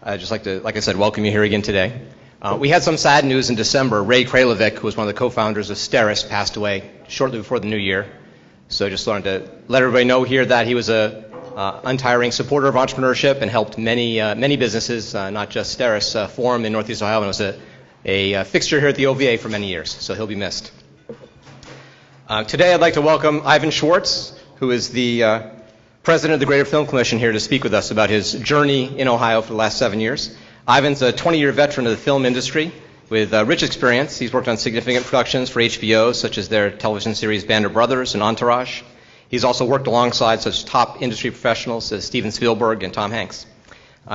I'd just like I said, welcome you here again today. We had some sad news in December. Ray Kralovic, who was one of the co-founders of Steris, passed away shortly before the new year. So I just wanted to let everybody know here that he was a untiring supporter of entrepreneurship and helped many businesses, not just Steris, form in Northeast Ohio, and was a fixture here at the OVA for many years. So he'll be missed. Today I'd like to welcome Ivan Schwarz, who is the president of the Greater Film Commission, here to speak with us about his journey in Ohio for the last 7 years. Ivan's a 20-year veteran of the film industry with rich experience. He's worked on significant productions for HBO, such as their television series Band of Brothers and Entourage. He's also worked alongside such top industry professionals as Steven Spielberg and Tom Hanks.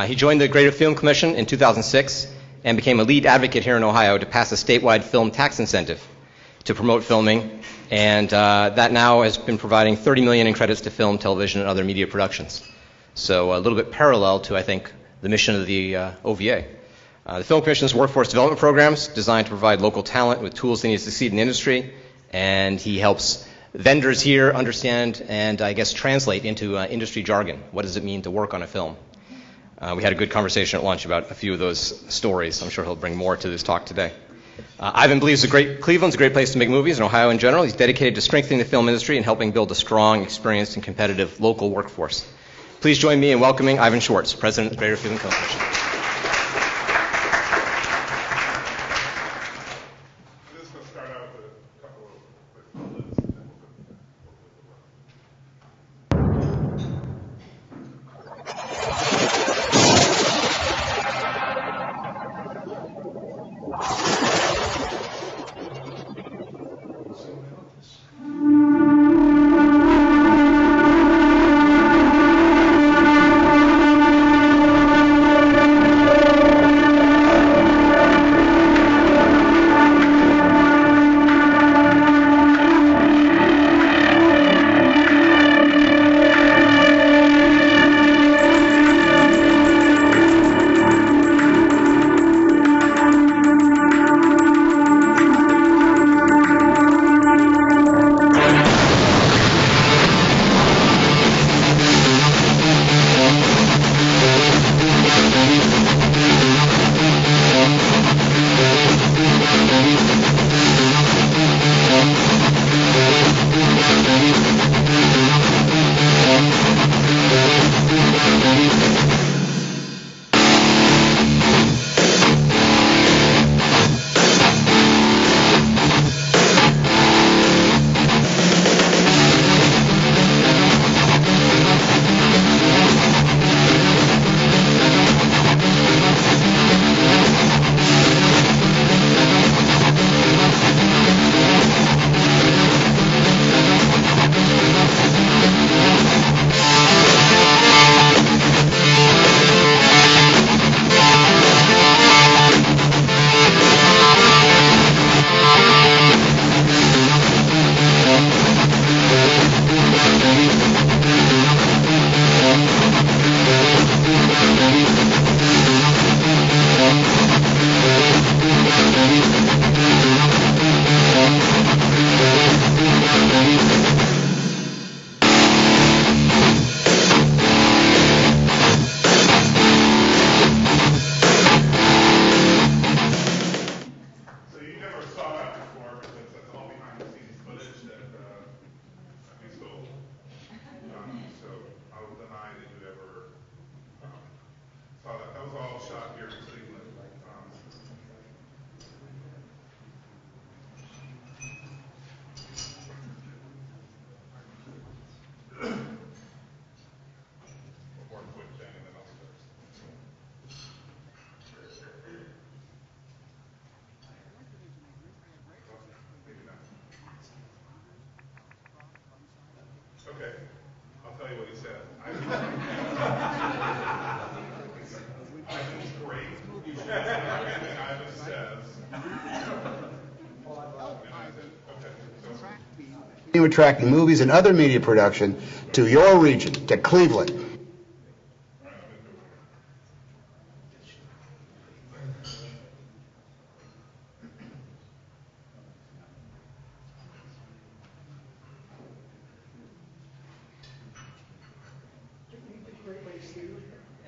He joined the Greater Film Commission in 2006 and became a lead advocate here in Ohio to pass a statewide film tax incentive to promote filming, and that now has been providing $30 million in credits to film, television, and other media productions. So a little bit parallel to, I think, the mission of the OVA. The Film Commission's workforce development programs designed to provide local talent with tools they need to succeed in the industry, and he helps vendors here understand and, I guess, translate into industry jargon. What does it mean to work on a film? We had a good conversation at lunch about a few of those stories. I'm sure he'll bring more to this talk today. Ivan believes Cleveland's a great place to make movies, and Ohio in general. He's dedicated to strengthening the film industry and helping build a strong, experienced, and competitive local workforce. Please join me in welcoming Ivan Schwarz, President of the Greater Film Commission. Okay, I'll tell you what he said. Ivan's great. And Ivan says. You attracting movies and other media production to your region, to Cleveland.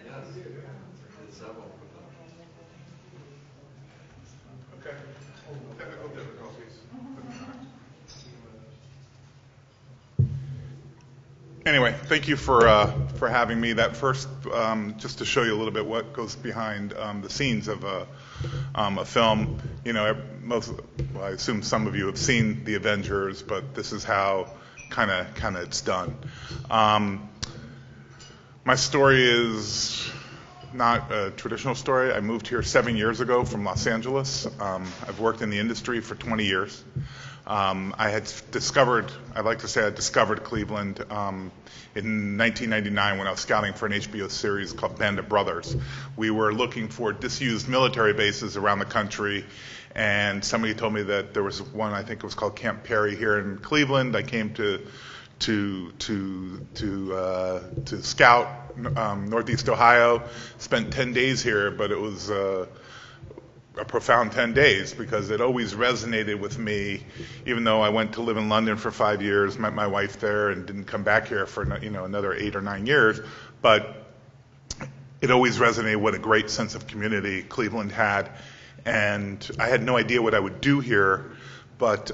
Yes, several. Anyway, thank you for having me. That first, just to show you a little bit what goes behind the scenes of a film. You know, I assume some of you have seen The Avengers, but this is how kind of it's done. My story is not a traditional story. I moved here 7 years ago from Los Angeles. I've worked in the industry for 20 years. I discovered Cleveland in 1999 when I was scouting for an HBO series called Band of Brothers. We were looking for disused military bases around the country, and somebody told me that there was one, I think it was called Camp Perry here in Cleveland. I came to scout Northeast Ohio, spent 10 days here, but it was a profound 10 days because it always resonated with me, even though I went to live in London for 5 years, met my wife there, and didn't come back here for another 8 or 9 years. But it always resonated what a great sense of community Cleveland had, and I had no idea what I would do here, but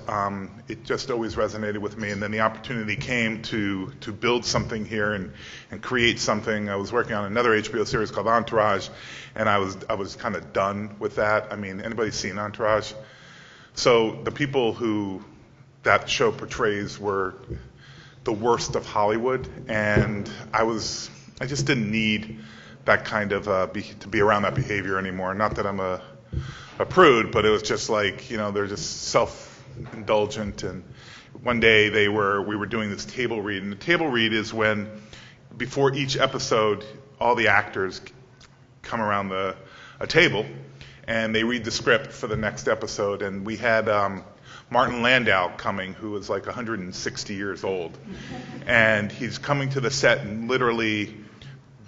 it just always resonated with me. And then the opportunity came to build something here and create something. I was working on another HBO series called Entourage, and I was kind of done with that. I mean, anybody seen Entourage? So the people who that show portrays were the worst of Hollywood, and I just didn't need that kind of to be around that behavior anymore. Not that I'm a prude, but it was just like, they're just self-indulgent. And one day we were doing this table read, and the table read is when before each episode all the actors come around a table and they read the script for the next episode. And we had Martin Landau coming, who was like 160 years old, and he's coming to the set, and literally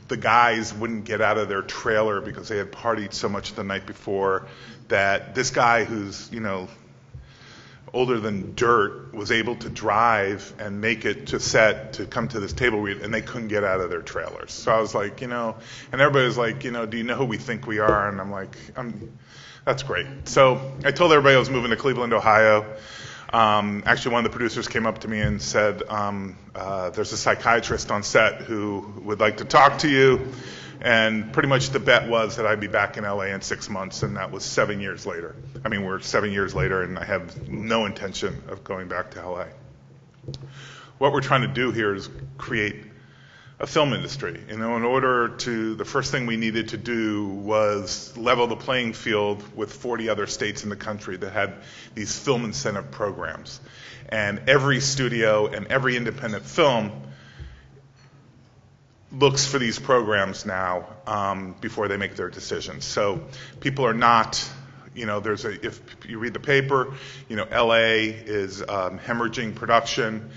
the guys wouldn't get out of their trailer because they had partied so much the night before that this guy who's, older than dirt was able to drive and make it to set to come to this table read, and they couldn't get out of their trailers. So I was like, and everybody was like, do you know who we think we are? And I'm like, that's great. So I told everybody I was moving to Cleveland, Ohio. Actually, one of the producers came up to me and said, there's a psychiatrist on set who would like to talk to you. And pretty much the bet was that I'd be back in LA in 6 months, and that was 7 years later. I mean, we're 7 years later, and I have no intention of going back to LA. What we're trying to do here is create a film industry. The first thing we needed to do was level the playing field with 40 other states in the country that had these film incentive programs. And every studio and every independent film looks for these programs now before they make their decisions. So people are not, if you read the paper, LA is hemorrhaging production.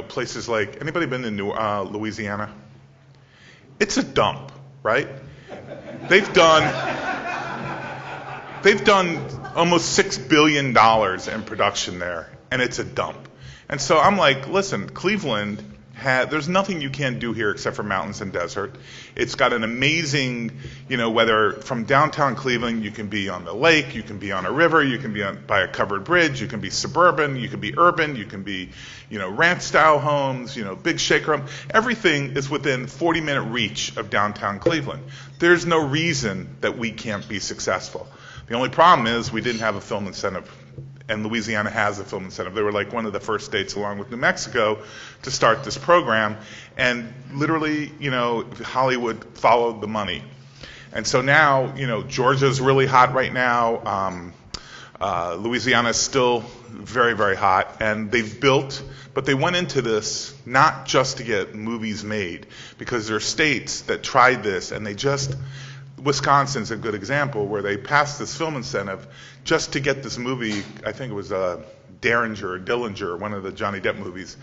Places like, anybody been in Louisiana? It's a dump, right? They've done almost $6 billion in production there, and it's a dump. And so I'm like, listen, Cleveland, there's nothing you can't do here except for mountains and desert. It's got an amazing, whether from downtown Cleveland, you can be on the lake, you can be on a river, you can be by a covered bridge, you can be suburban, you can be urban, you can be, ranch-style homes, big shaker home. Everything is within 40-minute reach of downtown Cleveland. There's no reason that we can't be successful. The only problem is we didn't have a film incentive. And Louisiana has a film incentive. They were like one of the first states, along with New Mexico, to start this program. And literally, Hollywood followed the money. And so now, Georgia's really hot right now. Louisiana's still very, very hot. And they've built, but they went into this not just to get movies made, because there are states that tried this, and Wisconsin's a good example where they passed this film incentive just to get this movie. I think it was Dillinger, one of the Johnny Depp movies.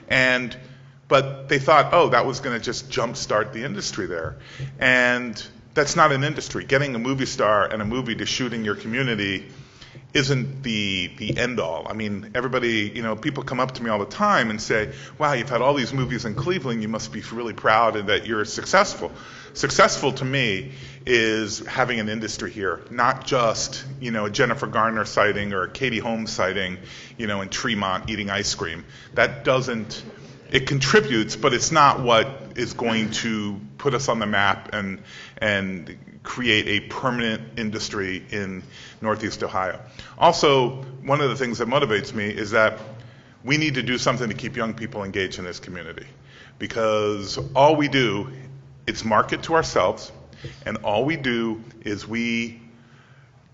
But they thought, that was going to just jumpstart the industry there. And that's not an industry. Getting a movie star and a movie to shoot in your community isn't the end all. I mean, everybody, people come up to me all the time and say, wow, you've had all these movies in Cleveland, you must be really proud and that you're successful. Successful to me is having an industry here, not just, a Jennifer Garner sighting or a Katie Holmes sighting, in Tremont eating ice cream. That doesn't it contributes, but it's not what is going to put us on the map and create a permanent industry in Northeast Ohio. Also, one of the things that motivates me is that we need to do something to keep young people engaged in this community, because all we do is market to ourselves, and all we do is we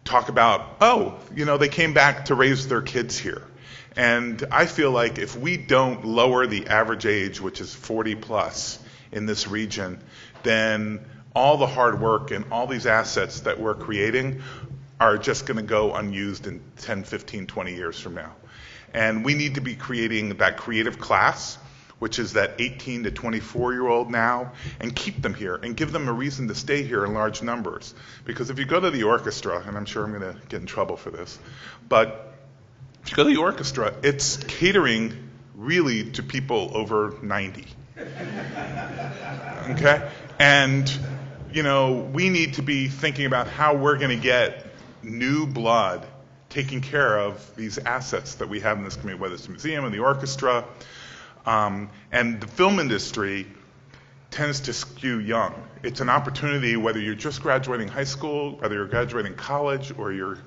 talk about, oh, they came back to raise their kids here. And I feel like if we don't lower the average age, which is 40 plus in this region, then all the hard work and all these assets that we're creating are just going to go unused in 10, 15, 20 years from now. And we need to be creating that creative class, which is that 18 to 24-year-old now, and keep them here and give them a reason to stay here in large numbers. Because if you go to the orchestra, and I'm sure I'm going to get in trouble for this, but if you go to the orchestra, it's catering really to people over 90. Okay? And, we need to be thinking about how we're going to get new blood taking care of these assets that we have in this community, whether it's the museum and the orchestra. And the film industry tends to skew young. It's an opportunity, whether you're just graduating high school, whether you're graduating college, or you're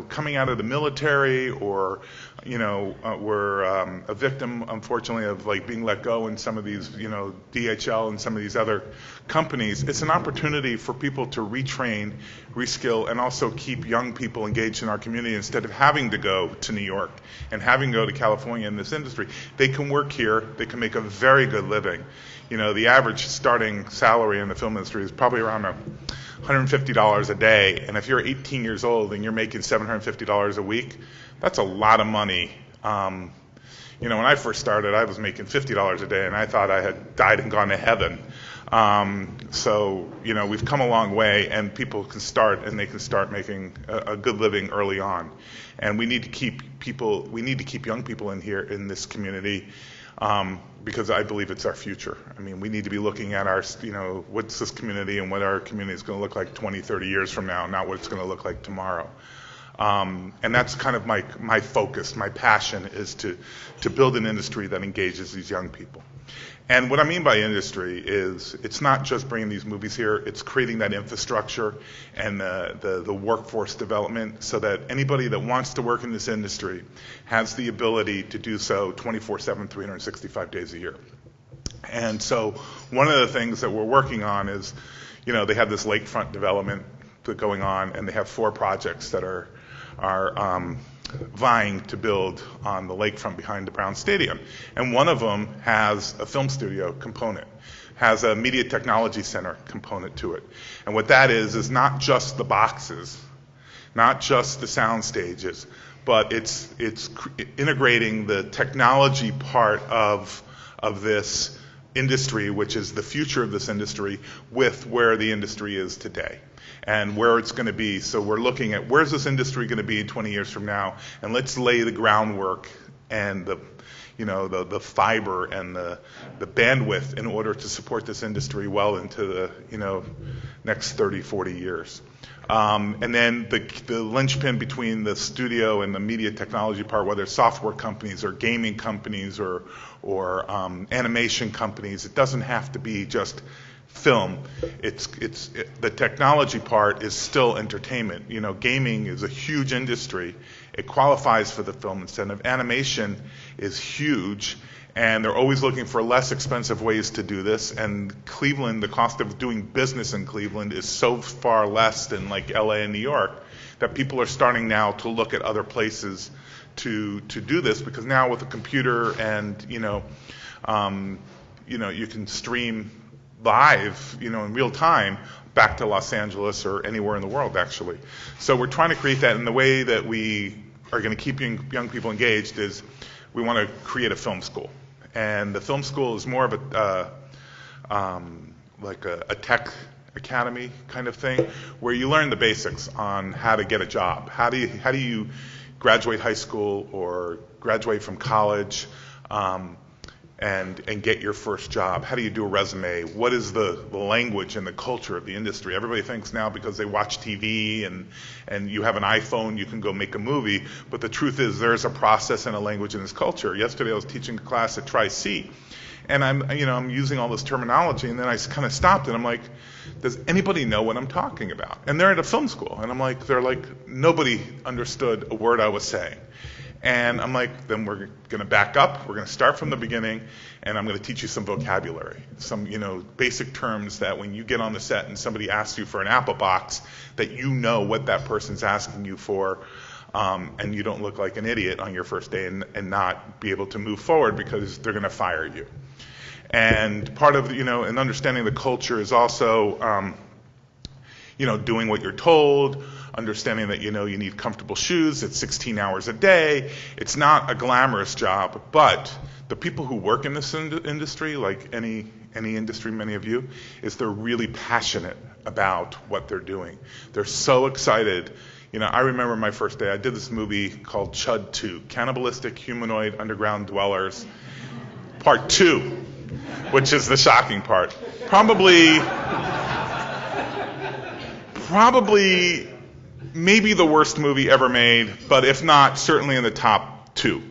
coming out of the military, or, we're a victim, unfortunately, of being let go in some of these, DHL and some of these other companies. It's an opportunity for people to retrain, reskill, and also keep young people engaged in our community instead of having to go to New York and having to go to California in this industry. They can work here. They can make a very good living. The average starting salary in the film industry is probably around $150 a day, and if you're 18 years old and you're making $750 a week, that's a lot of money. When I first started, I was making $50 a day, and I thought I had died and gone to heaven. So we've come a long way, and people can start, and they can start making a good living early on. And we need to keep young people in here in this community. Because I believe it's our future. I mean, we need to be looking at our, what's this community and what our community is going to look like 20, 30 years from now, not what it's going to look like tomorrow. And that's kind of my focus, my passion, is to build an industry that engages these young people. And what I mean by industry is it's not just bringing these movies here, it's creating that infrastructure and the workforce development so that anybody that wants to work in this industry has the ability to do so 24/7, 365 days a year. And so one of the things that we're working on is, they have this lakefront development going on, and they have 4 projects that are vying to build on the lakefront behind the Brown Stadium. And one of them has a film studio component, has a media technology center component to it. And what that is not just the boxes, not just the sound stages, but it's integrating the technology part of this industry, which is the future of this industry, with where the industry is today and where it's going to be. So we're looking at where's this industry going to be 20 years from now, and let's lay the groundwork and the fiber and the bandwidth in order to support this industry well into the next 30, 40 years. And then the linchpin between the studio and the media technology part, whether it's software companies or gaming companies or animation companies, it doesn't have to be just film. The technology part is still entertainment. Gaming is a huge industry. It qualifies for the film incentive. Animation is huge, and they're always looking for less expensive ways to do this. And Cleveland, the cost of doing business in Cleveland is so far less than like LA and New York that people are starting now to look at other places to do this, because now with a computer and you can stream live, in real time back to Los Angeles or anywhere in the world, actually. So we're trying to create that, and the way that we are going to keep young people engaged is we want to create a film school. And the film school is more of a tech academy kind of thing, where you learn the basics on how to get a job. How do you graduate high school or graduate from college? and get your first job? How do you do a resume? What is the language and the culture of the industry? Everybody thinks now because they watch TV and you have an iPhone, you can go make a movie. But the truth is there's a process and a language in this culture. Yesterday I was teaching a class at Tri-C, and I'm using all this terminology, and then I kind of stopped and I'm like, does anybody know what I'm talking about? And they're at a film school, and they're like, nobody understood a word I was saying. And I'm like, then we're going to back up. We're going to start from the beginning, and I'm going to teach you some vocabulary, some basic terms that when you get on the set and somebody asks you for an apple box, that you know what that person's asking you for, and you don't look like an idiot on your first day and not be able to move forward because they're going to fire you. And part of and understanding the culture is also doing what you're told, understanding that you need comfortable shoes. It's 16 hours a day. It's not a glamorous job, but the people who work in this industry, like any industry, many of you, is they're really passionate about what they're doing. They're so excited. I remember my first day. I did this movie called Chud 2, Cannibalistic Humanoid Underground Dwellers, Part 2, which is the shocking part. Probably maybe the worst movie ever made, but if not, certainly in the top 2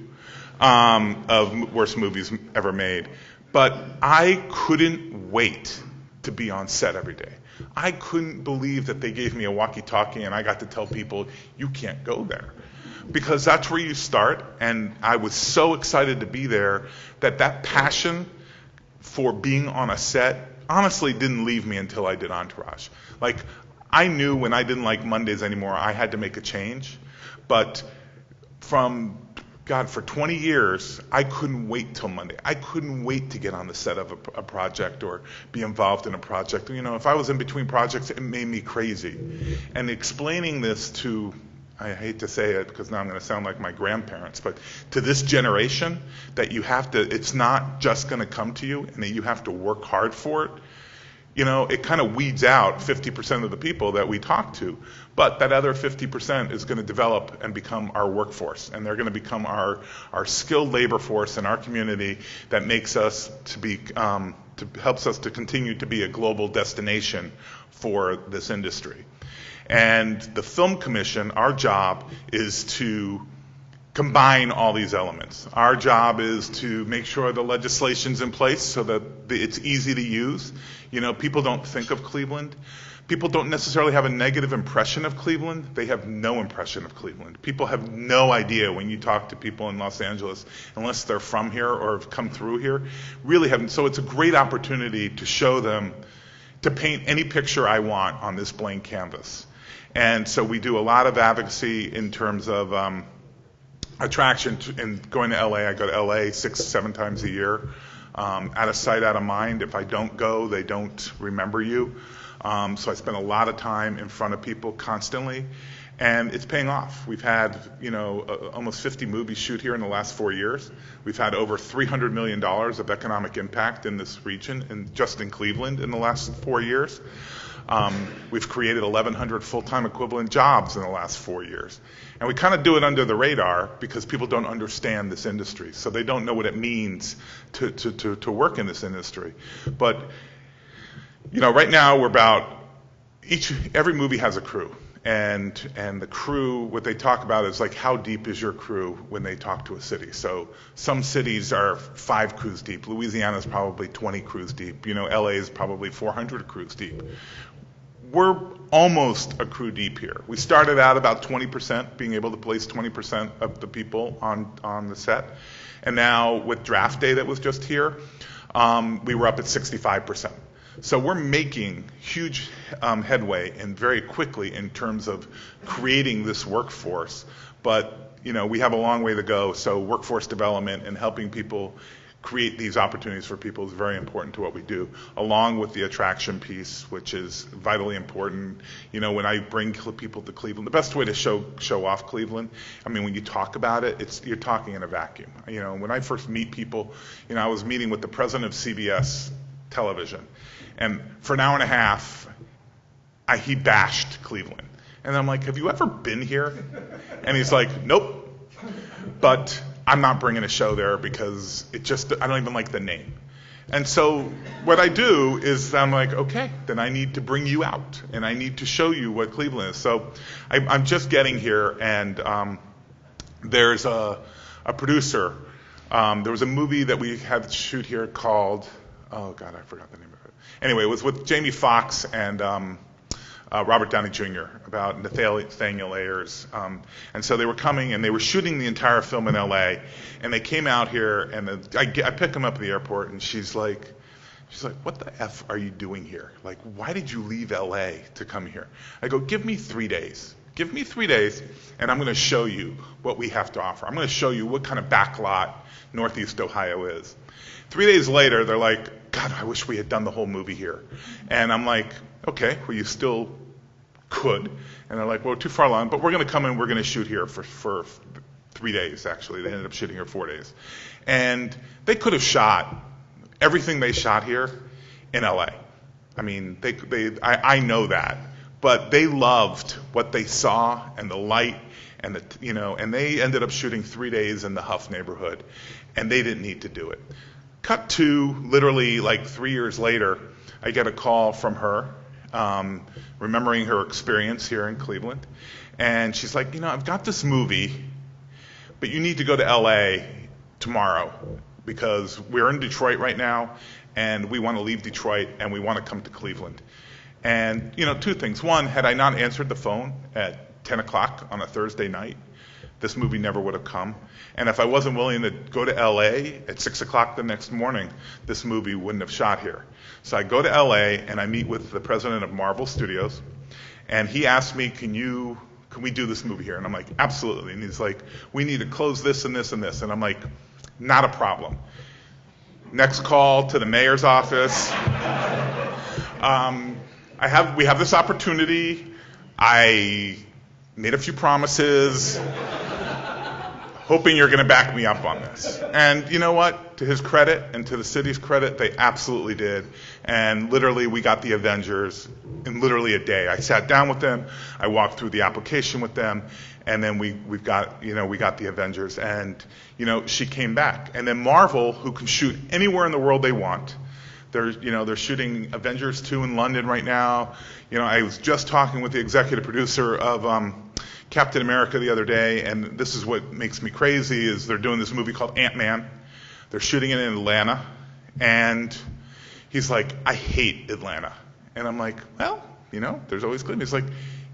of worst movies ever made. But I couldn't wait to be on set every day. I couldn't believe that they gave me a walkie-talkie and I got to tell people, you can't go there. Because that's where you start, and I was so excited to be there that passion for being on a set honestly didn't leave me until I did Entourage. I knew when I didn't like Mondays anymore, I had to make a change. But for 20 years, I couldn't wait till Monday. I couldn't wait to get on the set of a project or be involved in a project. If I was in between projects, it made me crazy. And explaining this to, I hate to say it because now I'm going to sound like my grandparents, but to this generation, that it's not just going to come to you and that you have to work hard for it. It kind of weeds out 50% of the people that we talk to, but that other 50% is going to develop and become our workforce, and they're going to become our skilled labor force in our community that makes us helps us to continue to be a global destination for this industry. And the Film Commission, our job is to combine all these elements. Our job is to make sure the legislation's in place so that it's easy to use. People don't think of Cleveland. People don't necessarily have a negative impression of Cleveland. They have no impression of Cleveland. People have no idea when you talk to people in Los Angeles, unless they're from here or have come through here, really haven't. So it's a great opportunity to show them, to paint any picture I want on this blank canvas. And so we do a lot of advocacy in terms of attraction and going to LA. I go to LA 6-7 times a year. Out of sight, out of mind. If I don't go, they don't remember you. So I spend a lot of time in front of people constantly, and it's paying off. We've had, almost 50 movies shoot here in the last 4 years. We've had over $300 million of economic impact in this region, and just in Cleveland in the last 4 years. We've created 1,100 full-time equivalent jobs in the last 4 years. And we kind of do it under the radar because people don't understand this industry. So they don't know what it means to work in this industry. But, right now we're every movie has a crew. And the crew, what they talk about is how deep is your crew when they talk to a city. So some cities are 5 crews deep. Louisiana is probably 20 crews deep. LA is probably 400 crews deep. We're almost a crew deep here. We started out about 20%, being able to place 20% of the people on the set. And now with draft day that was just here, we were up at 65%. So we're making huge headway and very quickly in terms of creating this workforce. But, we have a long way to go. So workforce development and helping people create these opportunities for people is very important to what we do, along with the attraction piece, which is vitally important. When I bring people to Cleveland, the best way to show off Cleveland, when you talk about it, you're talking in a vacuum. When I first meet people, I was meeting with the president of CBS television, and for an hour and a half, he bashed Cleveland. And I'm like, have you ever been here? And he's like, nope. But I'm not bringing a show there because I don't even like the name. And so what I do is I'm like, okay, then I need to bring you out, and I need to show you what Cleveland is. So I'm just getting here, and there's a producer. There was a movie that we had to shoot here called, oh God, I forgot the name of it. Anyway, it was with Jamie Foxx and Robert Downey Jr. about Nathaniel Ayers. And so they were coming and they were shooting the entire film in LA, and they came out here, and I pick them up at the airport, and she's like, what the F are you doing here? Like, why did you leave LA to come here? I go, give me 3 days. Give me 3 days, and I'm going to show you what we have to offer. I'm going to show you what kind of backlot Northeast Ohio is. 3 days later, they're like, God, I wish we had done the whole movie here. And I'm like, okay, well, you still could. And they're like, well, too far along, but we're going to come in, we're going to shoot here for 3 days, actually. They ended up shooting here 4 days. And they could have shot everything they shot here in LA. I mean, I know that. But they loved what they saw and the light and and they ended up shooting 3 days in the Huff neighborhood, and they didn't need to do it. Cut to literally like 3 years later, I get a call from her, remembering her experience here in Cleveland, and she's like, I've got this movie, but you need to go to LA tomorrow because we're in Detroit right now, and we want to leave Detroit and we want to come to Cleveland. And, two things. One, had I not answered the phone at 10 o'clock on a Thursday night, this movie never would have come. And if I wasn't willing to go to LA at 6 o'clock the next morning, this movie wouldn't have shot here. So I go to LA and I meet with the president of Marvel Studios, and he asked me, can we do this movie here? And I'm like, absolutely. And he's like, we need to close this and this and this. And I'm like, not a problem. Next call to the mayor's office. We have this opportunity. I made a few promises, hoping you're going to back me up on this. And you know what? To his credit and to the city's credit, they absolutely did. And literally, we got the Avengers in literally a day. I sat down with them. I walked through the application with them, and then we got the Avengers. And she came back. And then Marvel, who can shoot anywhere in the world they want. They're shooting Avengers 2 in London right now. I was just talking with the executive producer of Captain America the other day, and this is what makes me crazy, is they're doing this movie called Ant-Man. They're shooting it in Atlanta, and he's like, I hate Atlanta. And I'm like, well, there's always Cleveland. He's like,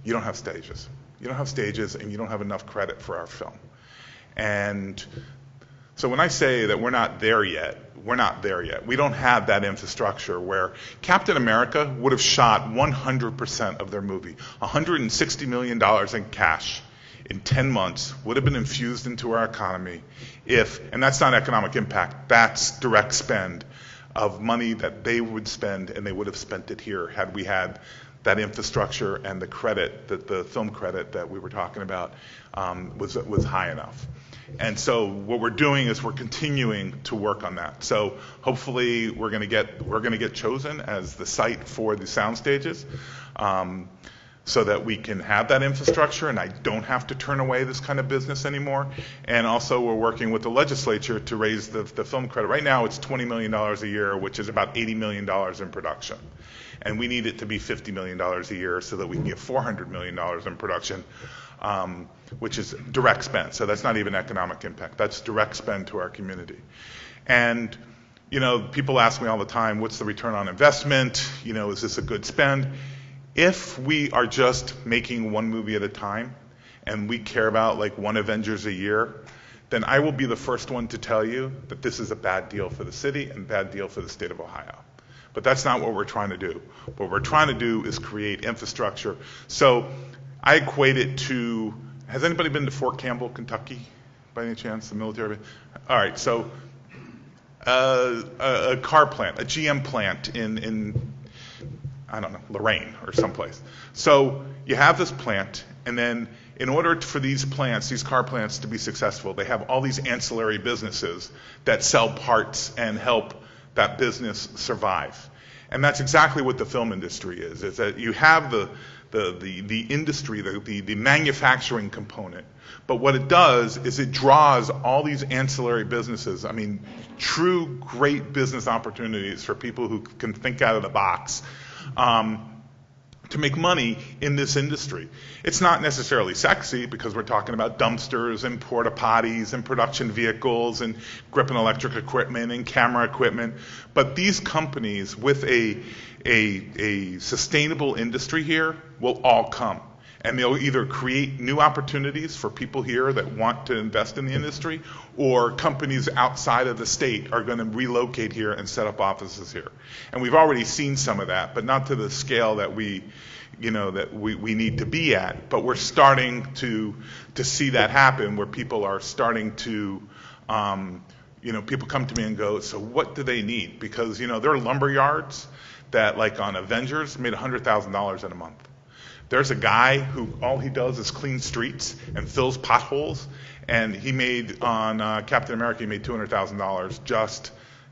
you don't have stages. You don't have stages, and you don't have enough credit for our film. And so when I say that we're not there yet, we're not there yet. We don't have that infrastructure where Captain America would have shot 100% of their movie. $160 million in cash in 10 months would have been infused into our economy and that's not economic impact, that's direct spend of money that they would spend, and they would have spent it here had we had that infrastructure and the credit, the film credit that we were talking about was high enough. And so what we're doing is we're continuing to work on that. So hopefully we're going to get chosen as the site for the sound stages, so that we can have that infrastructure and I don't have to turn away this kind of business anymore. And also we're working with the legislature to raise the film credit. Right now it's $20 million a year, which is about $80 million in production. And we need it to be $50 million a year so that we can get $400 million in production, which is direct spend. So that's not even economic impact. That's direct spend to our community. And, people ask me all the time, what's the return on investment? Is this a good spend? If we are just making one movie at a time and we care about like one Avengers a year, then I will be the first one to tell you that this is a bad deal for the city and a bad deal for the state of Ohio. But that's not what we're trying to do. What we're trying to do is create infrastructure. So I equate it to, has anybody been to Fort Campbell, Kentucky, by any chance, the military? All right, so a car plant, a GM plant in I don't know, Lorraine or someplace. So you have this plant, and then in order for these car plants to be successful, they have all these ancillary businesses that sell parts and help that business survive. And that's exactly what the film industry is that you have the the industry, the manufacturing component. But what it does is it draws all these ancillary businesses. I mean, true great business opportunities for people who can think out of the box. To make money in this industry. It's not necessarily sexy because we're talking about dumpsters and porta potties and production vehicles and grip and electric equipment and camera equipment. But these companies with a sustainable industry here will all come. And they'll either create new opportunities for people here that want to invest in the industry, or companies outside of the state are going to relocate here and set up offices here. And we've already seen some of that, but not to the scale that we need to be at. But we're starting to see that happen, where people are starting to, people come to me and go, so what do they need? Because, there are lumber yards that, like on Avengers, made $100,000 in a month. There's a guy who all he does is clean streets and fills potholes, and he made on Captain America, he made $200,000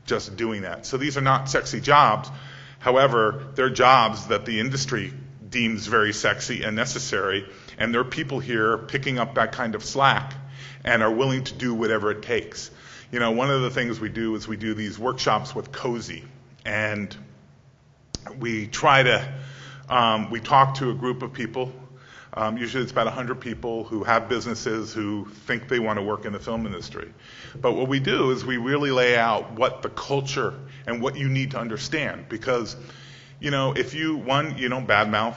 just doing that. So these are not sexy jobs. However, they're jobs that the industry deems very sexy and necessary, and there are people here picking up that kind of slack and are willing to do whatever it takes. One of the things we do is we do these workshops with Cozy, and we try to we talk to a group of people, usually it's about 100 people who have businesses who think they want to work in the film industry. But what we do is we really lay out what the culture and what you need to understand. Because, if you don't badmouth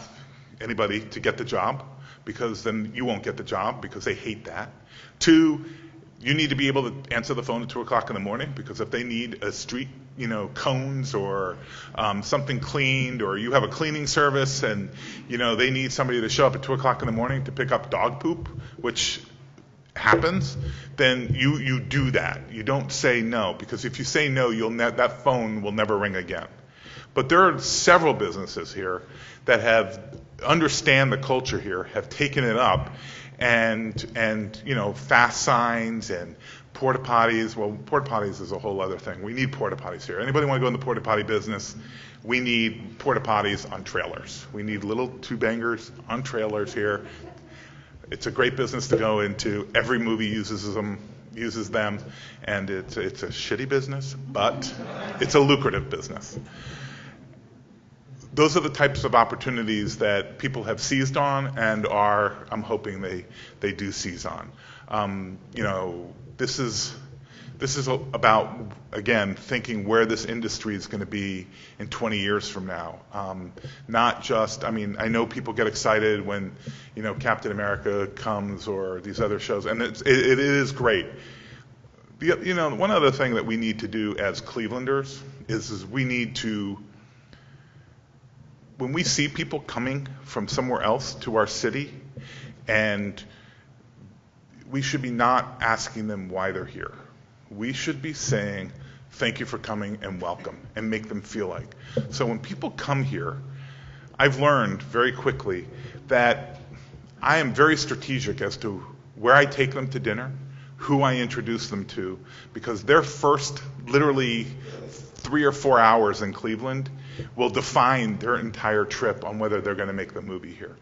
anybody to get the job, because then you won't get the job because they hate that. 2, you need to be able to answer the phone at 2 o'clock in the morning, because if they need a street, cones or something cleaned, or you have a cleaning service and, they need somebody to show up at 2 o'clock in the morning to pick up dog poop, which happens, then you do that. You don't say no, because if you say no, that phone will never ring again. But there are several businesses here that understand the culture here, have taken it up, and fast signs and porta potties. Well, porta potties is a whole other thing. We need porta potties here. Anybody want to go in the porta potty business? We need porta potties on trailers. We need little two-bangers on trailers here. It's a great business to go into. Every movie uses them, and it's a shitty business, but it's a lucrative business. Those are the types of opportunities that people have seized on and I'm hoping they do seize on. This is about, again, thinking where this industry is going to be in 20 years from now. Not just, I know people get excited when, Captain America comes or these other shows, and it is great. One other thing that we need to do as Clevelanders is we need to, when we see people coming from somewhere else to our city, and we should be not asking them why they're here. We should be saying, thank you for coming and welcome, and make them feel like. So when people come here, I've learned very quickly that I am very strategic as to where I take them to dinner, who I introduce them to, because their first literally 3 or 4 hours in Cleveland will define their entire trip on whether they're going to make the movie here.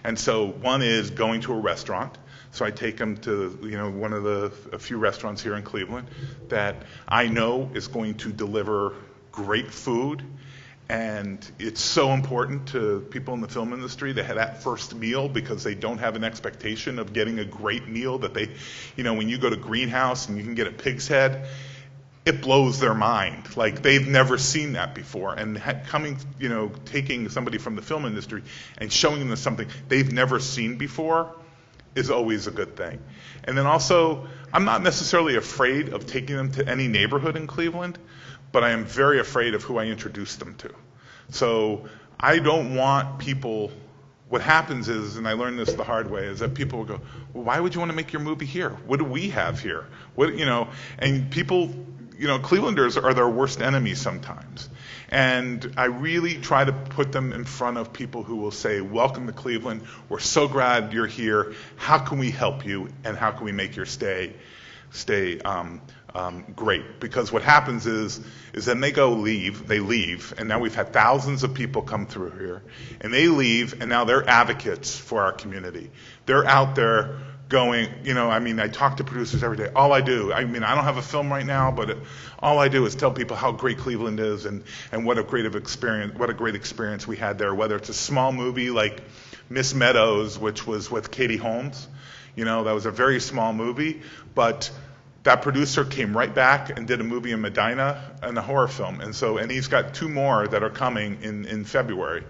And so one is going to a restaurant. So I take them to one of a few restaurants here in Cleveland that I know is going to deliver great food. And it's so important to people in the film industry to have that first meal, because they don't have an expectation of getting a great meal that they, when you go to Greenhouse and you can get a pig's head, it blows their mind. Like, they've never seen that before. And taking somebody from the film industry and showing them something they've never seen before is always a good thing. And then also, I'm not necessarily afraid of taking them to any neighborhood in Cleveland, but I am very afraid of who I introduce them to. So I don't want people, what happens is, and I learned this the hard way, is that people will go, well, why would you want to make your movie here? What do we have here? And people, Clevelanders are their worst enemies sometimes. And I really try to put them in front of people who will say, welcome to Cleveland. We're so glad you're here. How can we help you? And how can we make your stay great. Because what happens is then they leave, and now we've had thousands of people come through here, and they leave, and now they're advocates for our community. They're out there going, I talk to producers every day. All I do, I don't have a film right now, but all I do is tell people how great Cleveland is and what a great experience we had there, whether it's a small movie like Miss Meadows, which was with Katie Holmes. That was a very small movie, but that producer came right back and did a movie in Medina and a horror film. And he's got 2 more that are coming in February.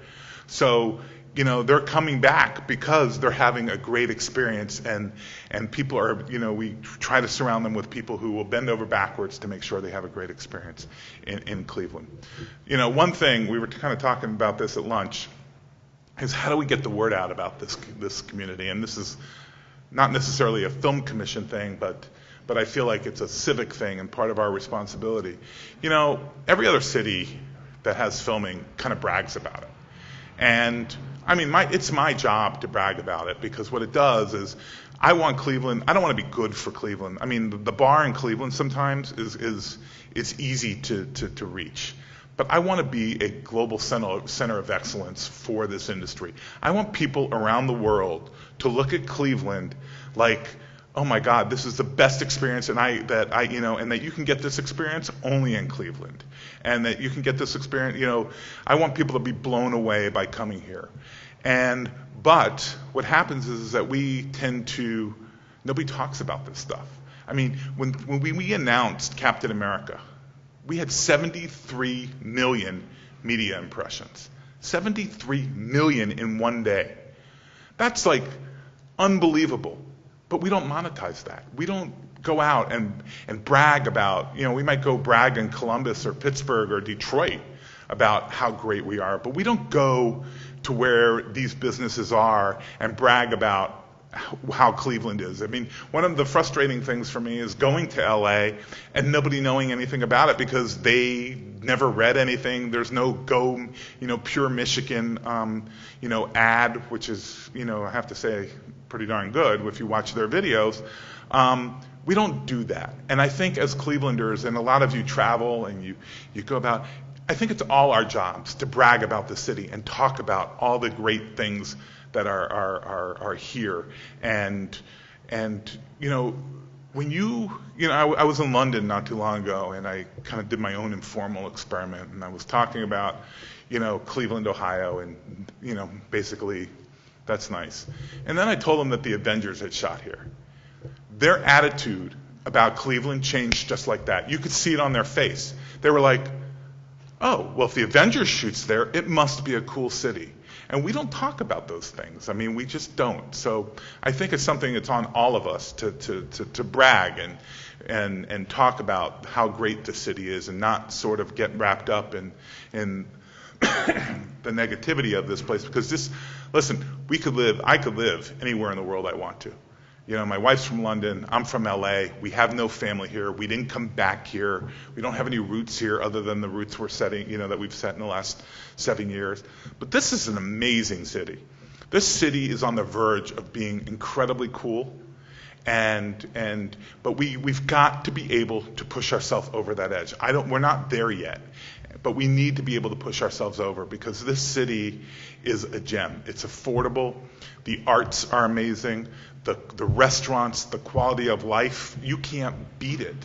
So, they're coming back because they're having a great experience, and people are, we try to surround them with people who will bend over backwards to make sure they have a great experience in Cleveland. One thing, we were kind of talking about this at lunch, is how do we get the word out about this community? And this is not necessarily a film commission thing, but I feel like it's a civic thing and part of our responsibility. Every other city that has filming kind of brags about it. And it's my job to brag about it, because what it does is I want Cleveland. I don't want to be good for Cleveland. The bar in Cleveland sometimes is easy to reach. But I want to be a global center of excellence for this industry. I want people around the world to look at Cleveland like, oh my God, this is the best experience, and that you can get this experience only in Cleveland, and that you can get this experience. I want people to be blown away by coming here. But what happens is that nobody talks about this stuff. When we announced Captain America, we had 73 million media impressions. 73 million in one day. That's like unbelievable. But we don't monetize that. We don't go out and brag about, we might go brag in Columbus or Pittsburgh or Detroit about how great we are, but we don't go to where these businesses are and brag about how Cleveland is. One of the frustrating things for me is going to LA and nobody knowing anything about it because they never read anything. There's no Pure Michigan, ad, which is, I have to say, pretty darn good if you watch their videos. We don't do that. And I think as Clevelanders, and a lot of you travel and you go about, I think it's all our jobs to brag about the city and talk about all the great things that are here. And when I was in London not too long ago, and I kind of did my own informal experiment, and I was talking about, Cleveland, Ohio, and, basically that's nice. And then I told them that the Avengers had shot here. Their attitude about Cleveland changed just like that. You could see it on their face. They were like, oh, well, if the Avengers shoots there, it must be a cool city. And we don't talk about those things. We just don't. So I think it's something that's on all of us to brag and talk about how great the city is, and not sort of get wrapped up in the negativity of this place. Because listen, I could live anywhere in the world I want to. My wife's from London, I'm from LA, we have no family here, we didn't come back here, we don't have any roots here other than the roots we're setting, that we've set in the last 7 years. But this is an amazing city. This city is on the verge of being incredibly cool, but we've got to be able to push ourselves over that edge. We're not there yet, but we need to be able to push ourselves over, because this city is a gem. It's affordable, the arts are amazing, the restaurants, the quality of life, you can't beat it.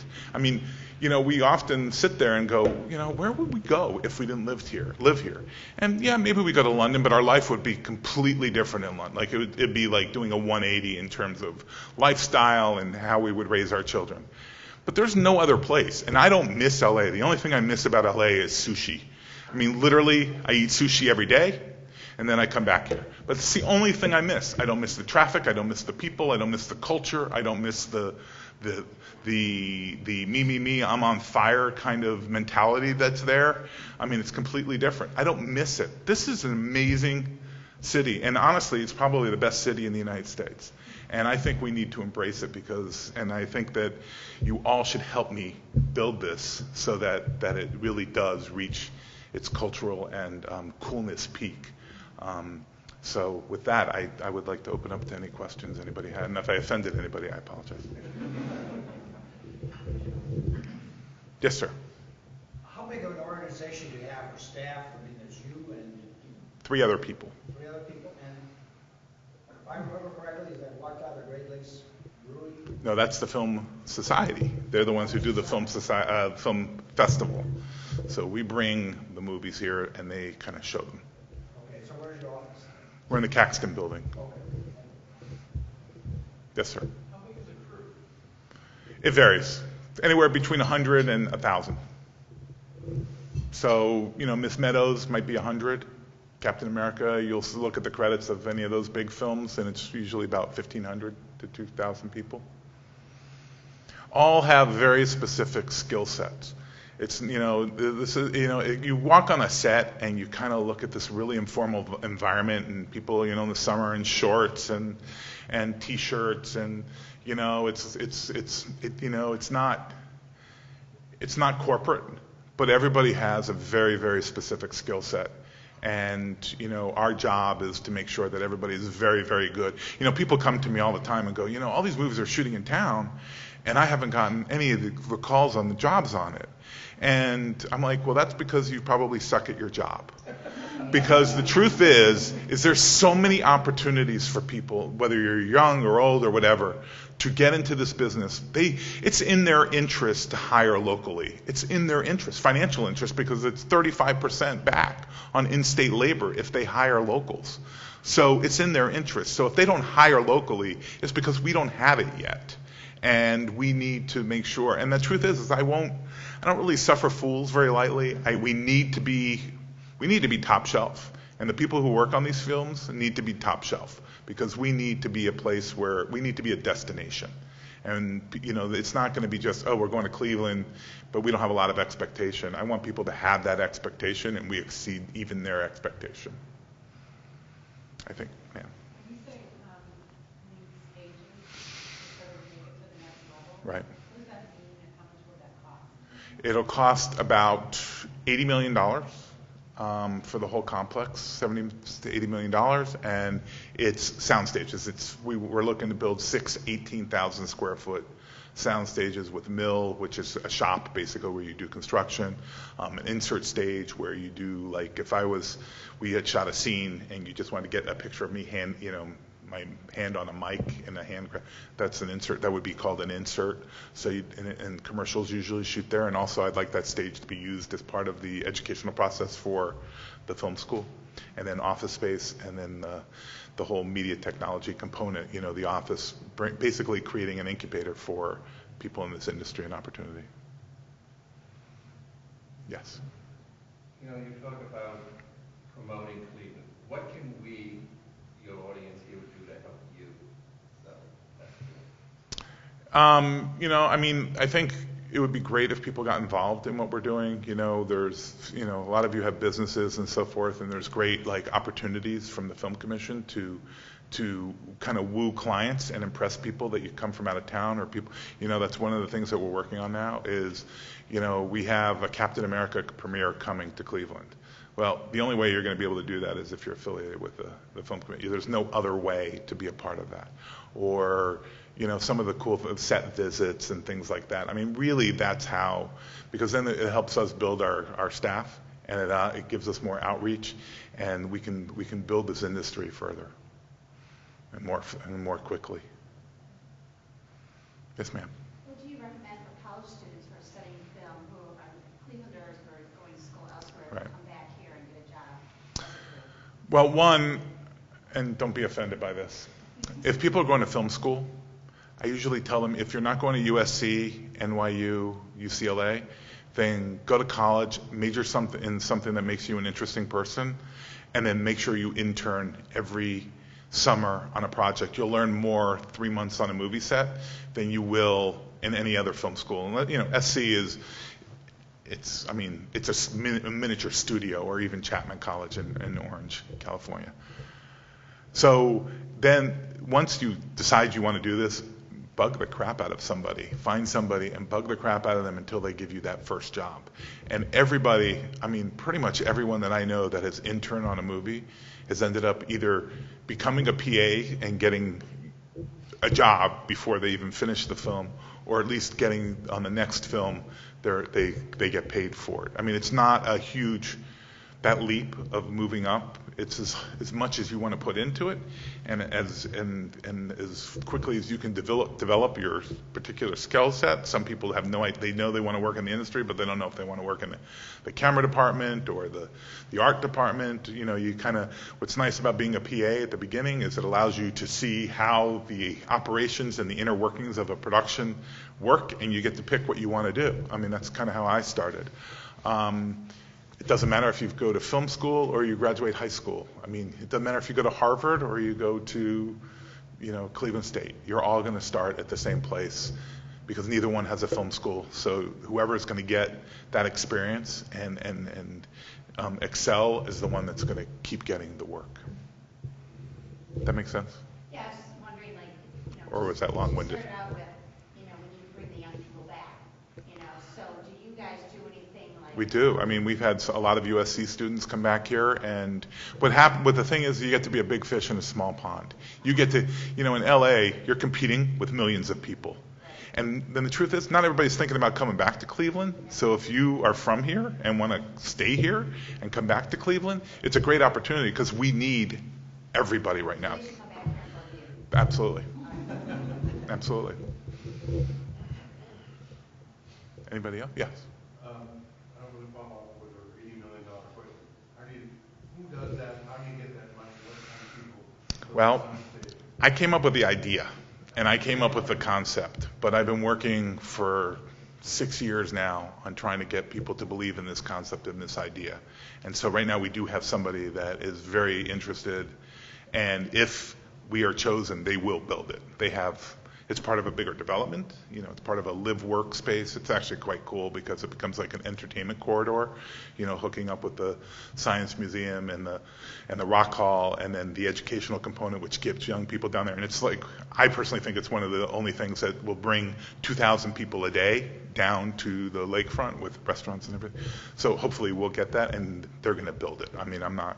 We often sit there and go, where would we go if we didn't live here? And yeah, maybe we go to London, but our life would be completely different in London. It'd be like doing a 180 in terms of lifestyle and how we would raise our children. But there's no other place, and I don't miss LA. The only thing I miss about LA is sushi. Literally, I eat sushi every day, and then I come back here. But it's the only thing I miss. I don't miss the traffic, I don't miss the people, I don't miss the culture, I don't miss the me, I'm on fire kind of mentality that's there. It's completely different. I don't miss it. This is an amazing city, and honestly, it's probably the best city in the United States. And I think we need to embrace it, and I think that you all should help me build this so that it really does reach its cultural and coolness peak. So with that, I would like to open up to any questions anybody had. And if I offended anybody, I apologize. Yes, sir. How big of an organization do you have for staff? I mean, there's you and 3 other people. 3 other people, and if I remember correctly, is that Waukesha, the Great Lakes Brewery? No, that's the Film Society. They're the ones who do the film festival. So we bring the movies here and they kind of show them. Okay, so where's your office? We're in the Caxton building. Okay. Yes, sir. How big is the crew? It varies. Anywhere between 100 and 1,000. So, Miss Meadows might be 100. Captain America, you'll look at the credits of any of those big films, and it's usually about 1,500 to 2,000 people. All have very specific skill sets. It's, this is, you walk on a set and you kind of look at this really informal environment, and people, in the summer in shorts and t-shirts, and it's not corporate, but everybody has a very, very specific skill set. And, our job is to make sure that everybody is very, very good. People come to me all the time and go, all these movies are shooting in town, and I haven't gotten any of the calls on the jobs on it. And I'm like, well, that's because you probably suck at your job. Because the truth is there's so many opportunities for people, whether you're young or old or whatever, to get into this business. It's in their interest to hire locally. It's in their interest, financial interest, because it's 35% back on in-state labor if they hire locals. So it's in their interest. So if they don't hire locally, it's because we don't have it yet. And we need to make sure. And the truth is I don't really suffer fools very lightly. We need to be top shelf. And the people who work on these films need to be top shelf, because we need to be a place where we need to be a destination. And it's not going to be just, we're going to Cleveland, but we don't have a lot of expectation. I want people to have that expectation, and we exceed even their expectation. I think, man. You say new stages to sort of make it to the next level. Right. What does that mean, and how much will that cost? It'll cost about $80 million for the whole complex, $70 to $80 million, and it's sound stages. We're looking to build 6 18,000 square foot sound stages with mill, which is a shop basically where you do construction, an insert stage where you do, like, we had shot a scene and you just wanted to get a picture of me my hand on a mic and a hand, that's an insert. That would be called an insert. So and commercials usually shoot there. And also I'd like that stage to be used as part of the educational process for the film school. And then office space, and then the whole media technology component, the office, basically creating an incubator for people in this industry and opportunity. Yes? You talk about promoting Cleveland. What can we, your audience here, do to help you sell that film? I think it would be great if people got involved in what we're doing. There's, a lot of you have businesses and so forth, and there's great opportunities from the Film Commission to kind of woo clients and impress people that you come from out of town, or people, that's one of the things that we're working on now is, we have a Captain America premiere coming to Cleveland. Well, the only way you're going to be able to do that is if you're affiliated with the Film Committee. There's no other way to be a part of that. Or, some of the cool set visits and things like that. Really that's how, because then it helps us build our staff, and it gives us more outreach, and we can build this industry further and more quickly. Yes, ma'am. What do you recommend for college students who are studying film, who are Clevelanders who are going to school elsewhere, Right. to come back here and get a job? Well, one, and don't be offended by this, if people are going to film school, I usually tell them, if you're not going to USC, NYU, UCLA, then go to college, major in something that makes you an interesting person, and then make sure you intern every summer on a project. You'll learn more 3 months on a movie set than you will in any other film school. And SC it's a miniature studio, or even Chapman College in Orange, California. So then once you decide you want to do this, bug the crap out of somebody. Find somebody and bug the crap out of them until they give you that first job. And everybody, pretty much everyone that I know that has interned on a movie has ended up either becoming a PA and getting a job before they even finish the film, or at least getting on the next film, they get paid for it. I mean, it's not a huge, that leap of moving up. It's as much as you want to put into it, and as quickly as you can develop your particular skill set. Some people have no idea. They know they want to work in the industry, but they don't know if they want to work in the camera department or the art department. You know, you kind of, what's nice about being a PA at the beginning is it allows you to see how the operations and the inner workings of a production work, and you get to pick what you want to do. I mean, that's kind of how I started. It doesn't matter if you go to film school or you graduate high school. I mean, it doesn't matter if you go to Harvard or you go to, you know, Cleveland State. You're all going to start at the same place because neither one has a film school. So whoever is going to get that experience and excel is the one that's going to keep getting the work. That makes sense? Yeah, I was just wondering, like, you know. Or was that long-winded? You started out with, you know, when you bring the young people back, you know, so do you guys do anything like? We do. I mean, we've had a lot of USC students come back here, and what the thing is, you get to be a big fish in a small pond. You get to, you know, in LA, you're competing with millions of people. And then the truth is, not everybody's thinking about coming back to Cleveland. So if you are from here and want to stay here and come back to Cleveland, it's a great opportunity because we need everybody right now. Please come back here for you. Absolutely. Absolutely. Anybody else? Yes. I don't really follow up with an $80 million question. Who does that? How do you get that money? What kind of people? Well, I came up with the idea, and I came up with the concept, but I've been working for 6 years now on trying to get people to believe in this concept and this idea. And so right now we do have somebody that is very interested, and if we are chosen, they will build it. It's part of a bigger development. You know, it's part of a live work space. It's actually quite cool because it becomes like an entertainment corridor, you know, hooking up with the Science Museum and the Rock Hall, and then the educational component, which gets young people down there. And it's like, I personally think it's one of the only things that will bring 2,000 people a day down to the lakefront with restaurants and everything. So hopefully we'll get that, and they're going to build it. I mean, I'm not.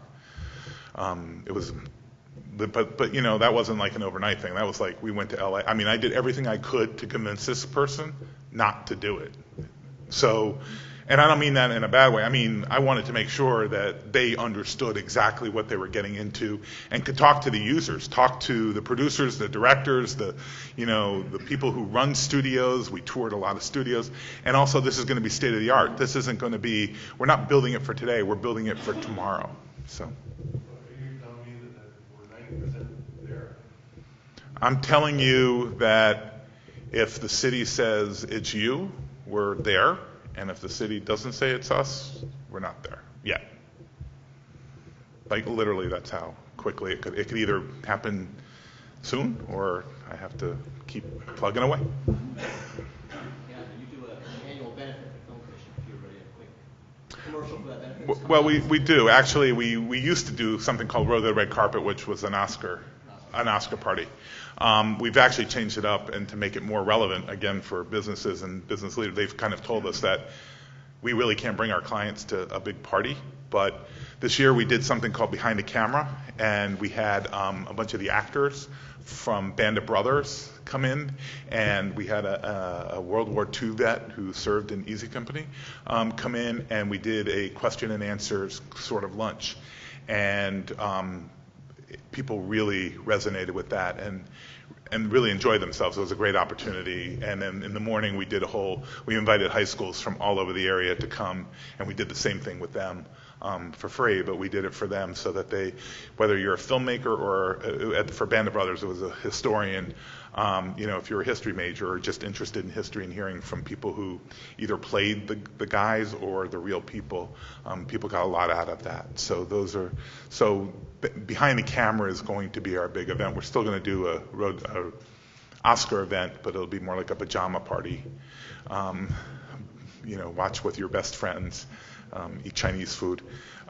It was. But you know, that wasn't like an overnight thing. That was like, we went to LA. I mean, I did everything I could to convince this person not to do it. So, and I don't mean that in a bad way. I mean, I wanted to make sure that they understood exactly what they were getting into and could talk to the users, talk to the producers, the directors, the people who run studios. We toured a lot of studios. And also, this is going to be state of the art. This isn't going to be, we're not building it for today, we're building it for tomorrow. So. I'm telling you that if the city says it's you, we're there, and if the city doesn't say it's us, we're not there yet. Like literally, that's how quickly it could either happen soon, or I have to keep plugging away. Yeah, you do an annual benefit for Film Commission if you're ready to quick commercial for that benefit. Well, we do actually. We used to do something called Roll the Red Carpet, which was an Oscar party. We've actually changed it up and to make it more relevant, again, for businesses and business leaders. They've kind of told us that we really can't bring our clients to a big party, but this year we did something called Behind the Camera, and we had a bunch of the actors from Band of Brothers come in, and we had a World War II vet who served in Easy Company come in, and we did a question and answers sort of lunch. And people really resonated with that and really enjoyed themselves. It was a great opportunity. And then in the morning we invited high schools from all over the area to come, and we did the same thing with them for free, but we did it for them so that whether you're a filmmaker or for Band of Brothers, it was a historian, if you're a history major or just interested in history and hearing from people who either played the guys or the real people, people got a lot out of that. So Behind the Camera is going to be our big event. We're still going to do a Oscar event, but it'll be more like a pajama party. Watch with your best friends, eat Chinese food.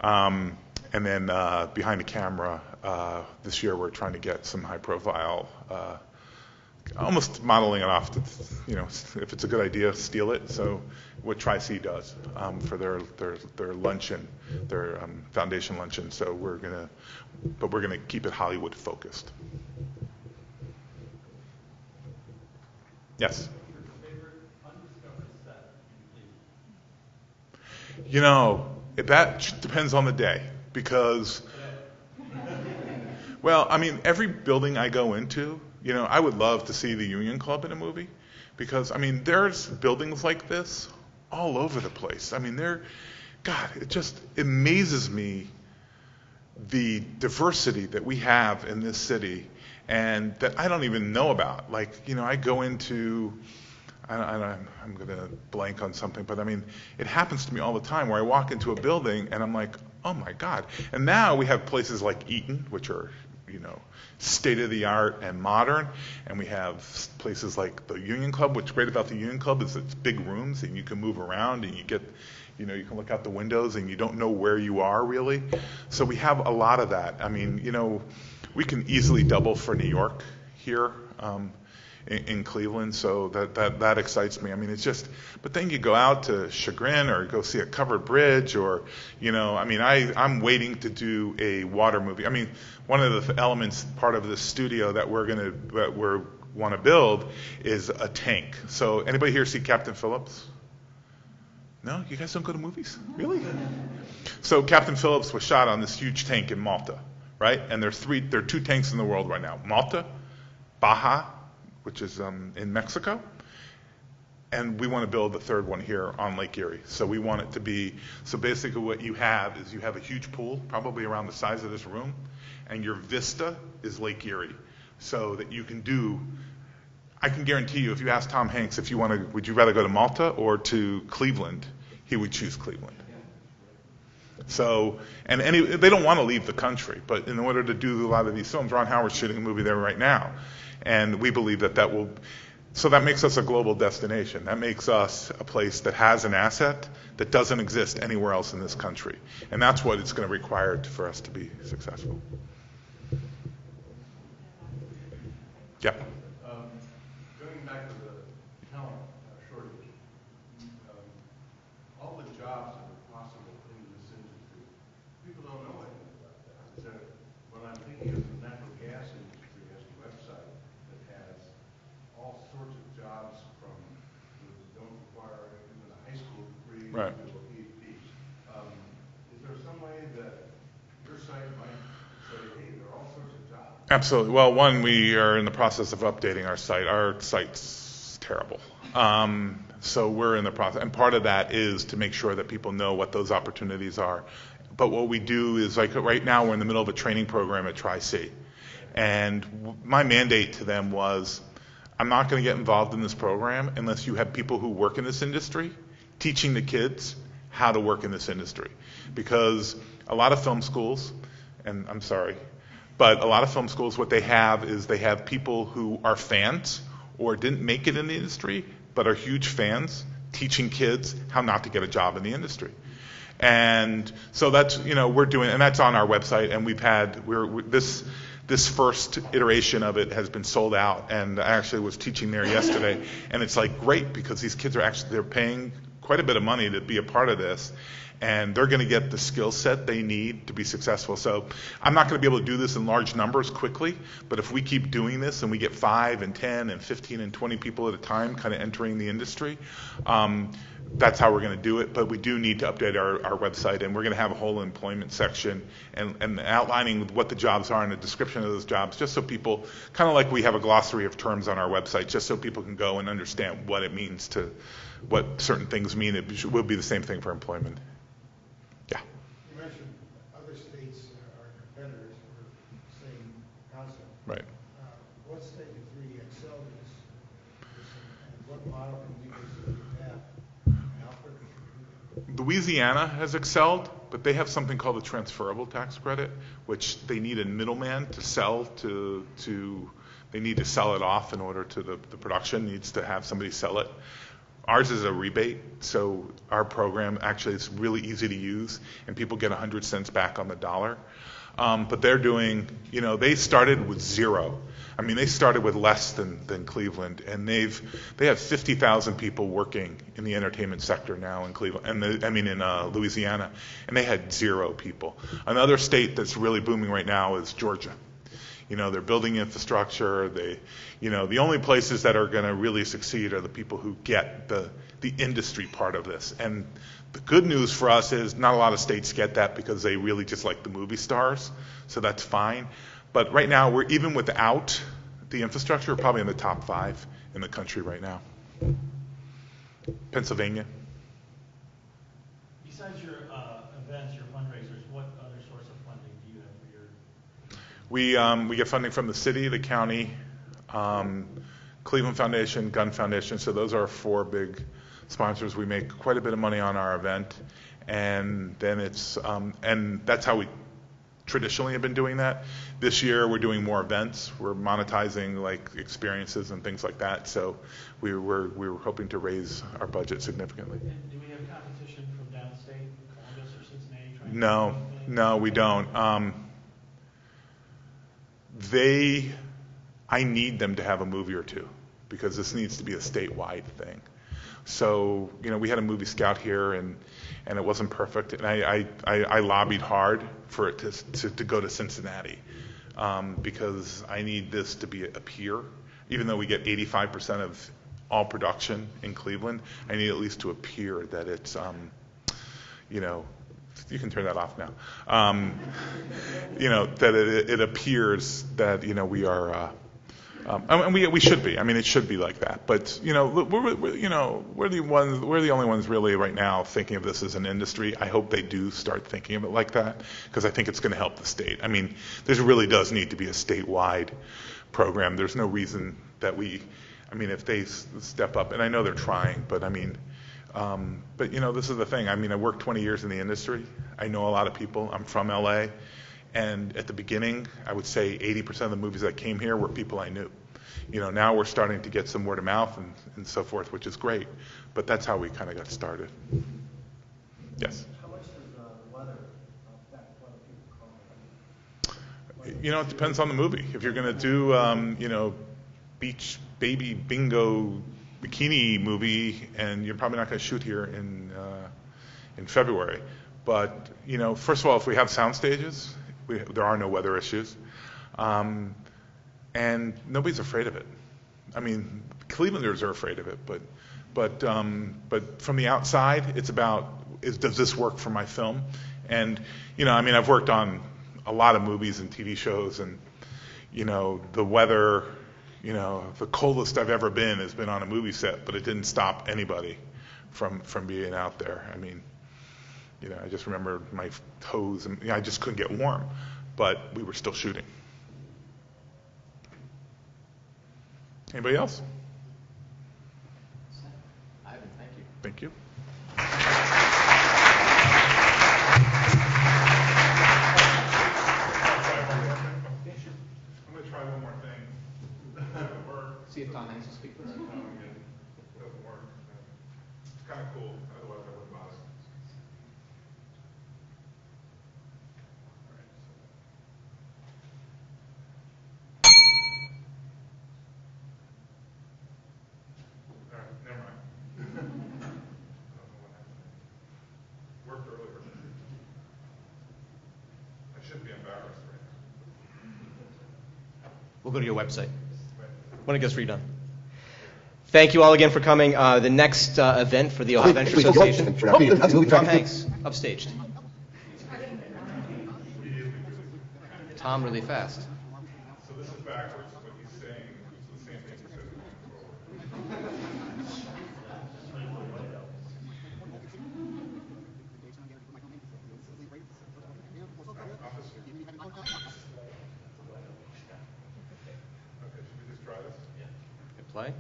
And then Behind the Camera, this year we're trying to get some high profile, almost modeling it off to, if it's a good idea, steal it. So what Tri-C does for their luncheon, their foundation luncheon. So we're gonna keep it Hollywood focused. Yes. For You know, that depends on the day because, well, I mean, every building I go into, you know, I would love to see the Union Club in a movie because, I mean, there's buildings like this all over the place. I mean, God, it just amazes me the diversity that we have in this city and that I don't even know about. Like, you know, I go into, I'm going to blank on something, but I mean, it happens to me all the time where I walk into a building and I'm like, oh my God. And now we have places like Eaton, which are, you know, state of the art and modern. And we have places like the Union Club. What's great about the Union Club is it's big rooms and you can move around and you get, you know, you can look out the windows and you don't know where you are really. So we have a lot of that. I mean, you know, we can easily double for New York here in Cleveland. So that excites me. I mean, it's just, but then you go out to Chagrin or go see a covered bridge or, you know, I mean, I'm waiting to do a water movie. I mean, one of the elements, part of the studio that we're want to build is a tank. So anybody here see Captain Phillips? No, you guys don't go to movies? Really? So Captain Phillips was shot on this huge tank in Malta, right? And there are 2 tanks in the world right now. Malta, Baja, which is in Mexico, and we want to build the 3rd one here on Lake Erie. So we want it to be, so basically what you have is you have a huge pool, probably around the size of this room, and your vista is Lake Erie. So that you can do, I can guarantee you, if you ask Tom Hanks if you want to, would you rather go to Malta or to Cleveland, he would choose Cleveland. So, and they don't want to leave the country, but in order to do a lot of these films, Ron Howard's shooting a movie there right now. And we believe that will, so that makes us a global destination. That makes us a place that has an asset that doesn't exist anywhere else in this country. And that's what it's going to require for us to be successful. Yeah. Going back to the talent shortage, all the jobs that are possible in this industry, people don't know anything about that. What I'm thinking is the natural gas industry has a website that has all sorts of jobs from that don't require even a high school degree Right. to a PhD. Is there some way that your site might say, hey, there are all sorts of jobs? Absolutely. Well, one, we are in the process of updating our site. Our site's terrible. So we're in the process. And part of that is to make sure that people know what those opportunities are. But what we do is, like right now, we're in the middle of a training program at Tri-C. And my mandate to them was, I'm not going to get involved in this program unless you have people who work in this industry teaching the kids how to work in this industry. Because a lot of film schools, and I'm sorry, but a lot of film schools, what they have is they have people who are fans or didn't make it in the industry, but are huge fans teaching kids how not to get a job in the industry. And so that's, you know, we're doing, and that's on our website, and this first iteration of it has been sold out, and I actually was teaching there yesterday, and it's like great because these kids they're paying quite a bit of money to be a part of this, and they're going to get the skill set they need to be successful. So I'm not going to be able to do this in large numbers quickly, but if we keep doing this and we get 5 and 10 and 15 and 20 people at a time kind of entering the industry, that's how we're going to do it. But we do need to update our website, and we're going to have a whole employment section and outlining what the jobs are and a description of those jobs, just so people, kind of like we have a glossary of terms on our website, just so people can go and understand what it means to, what certain things mean. It will be the same thing for employment. Yeah. You mentioned other states are competitors for the same concept. Right. What state has really excelled in this, and what model can we basically adapt? And how quickly can we do that? Louisiana has excelled, but they have something called a transferable tax credit, which they need a middleman to sell to they need to sell it off in order to the production needs to have somebody sell it. Ours is a rebate, so our program actually is really easy to use, and people get 100 cents back on the dollar. But they're doing, you know, they started with zero. I mean, they started with less than Cleveland, and they have 50,000 people working in the entertainment sector now in Cleveland, in Louisiana, and they had 0 people. Another state that's really booming right now is Georgia. They're building infrastructure. The only places that are going to really succeed are the people who get the industry part of this. And the good news for us is not a lot of states get that because they really just like the movie stars, so that's fine. But right now, we're even without the infrastructure, we're probably in the top 5 in the country right now. Pennsylvania. Besides your events, your fundraisers, what other source of funding do you have for your? We get funding from the city, the county, Cleveland Foundation, Gun Foundation. So those are our 4 big sponsors. We make quite a bit of money on our event, and then and that's how we traditionally have been doing that. This year we're doing more events. We're monetizing like experiences and things like that. So we were hoping to raise our budget significantly. And do we have competition from downstate, Columbus or Cincinnati? No, we don't. I need them to have a movie or two because this needs to be a statewide thing. So, we had a movie scout here and it wasn't perfect. And I lobbied hard for it to go to Cincinnati because I need this to be a peer. Even though we get 85% of all production in Cleveland, I need at least to appear that it's, you can turn that off now. That it appears that, we are, and we should be. I mean, it should be like that. But we're the only ones really right now thinking of this as an industry. I hope they do start thinking of it like that because I think it's going to help the state. I mean, this really does need to be a statewide program. There's no reason that if they step up, and I know they're trying, but this is the thing. I worked 20 years in the industry. I know a lot of people. I'm from LA. And at the beginning, I would say 80% of the movies that came here were people I knew. Now we're starting to get some word of mouth and so forth, which is great. But that's how we kind of got started. Yes? How much does the weather affect whether people come? It depends on the movie. If you're going to do, beach baby bingo bikini movie, and you're probably not going to shoot here in February. But, first of all, if we have sound stages, there are no weather issues, and nobody's afraid of it. Clevelanders are afraid of it, but from the outside, it's about does this work for my film? And I've worked on a lot of movies and TV shows, and the weather, the coldest I've ever been has been on a movie set, but it didn't stop anybody from being out there. I just remember my toes, and I just couldn't get warm, but we were still shooting. Anybody else? Ivan, thank you. Thank you. I'm going to try one more thing. It doesn't work. See if Tom Hanks will speak with us. It doesn't work. It's kind of cool. Otherwise, I wouldn't bother. All right, never mind. I don't know what happened. Worked earlier. I shouldn't be embarrassed right now. We'll go to your website when it gets redone. Thank you all again for coming. The next event for the Ohio Venture Association. Tom Hanks, upstaged. Tom really fast. So this is backwards. What he's saying is the same thing he said Okay, should we just try this? Hit play.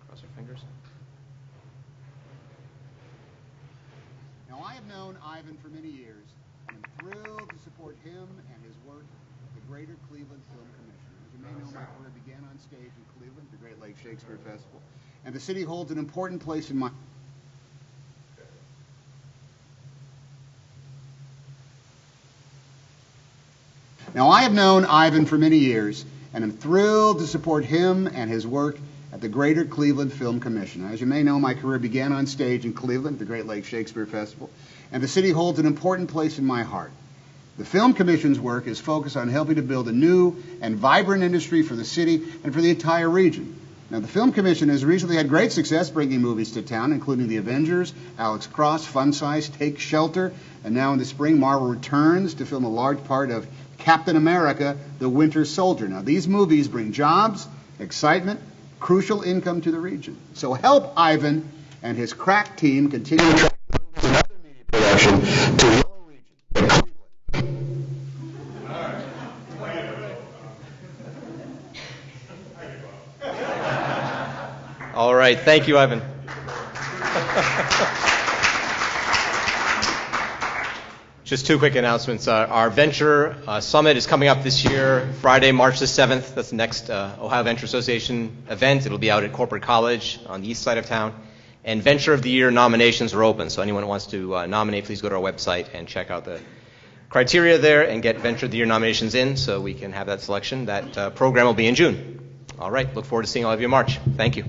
Cross our fingers. Now, I have known Ivan for many years, and I'm thrilled to support him and his work at the Greater Cleveland Film Commission. As you may know, my career began on stage in Cleveland, the Great Lakes Shakespeare Festival, and the city holds an important place in my... Now, I have known Ivan for many years, and I'm thrilled to support him and his work at the Greater Cleveland Film Commission. As you may know, my career began on stage in Cleveland, the Great Lakes Shakespeare Festival, and the city holds an important place in my heart. The Film Commission's work is focused on helping to build a new and vibrant industry for the city and for the entire region. Now, the Film Commission has recently had great success bringing movies to town, including The Avengers, Alex Cross, Fun Size, Take Shelter, and now in the spring, Marvel returns to film a large part of Captain America, The Winter Soldier. Now, these movies bring jobs, excitement, crucial income to the region. So help Ivan and his crack team continue to attract another media production to the Yellow Region. All right, thank you, Ivan. Just two quick announcements. Our Venture Summit is coming up this year, Friday, March the 7th. That's the next Ohio Venture Association event. It'll be out at Corporate College on the east side of town. And Venture of the Year nominations are open, so anyone who wants to nominate, please go to our website and check out the criteria there and get Venture of the Year nominations in so we can have that selection. That program will be in June. All right, look forward to seeing all of you in March. Thank you.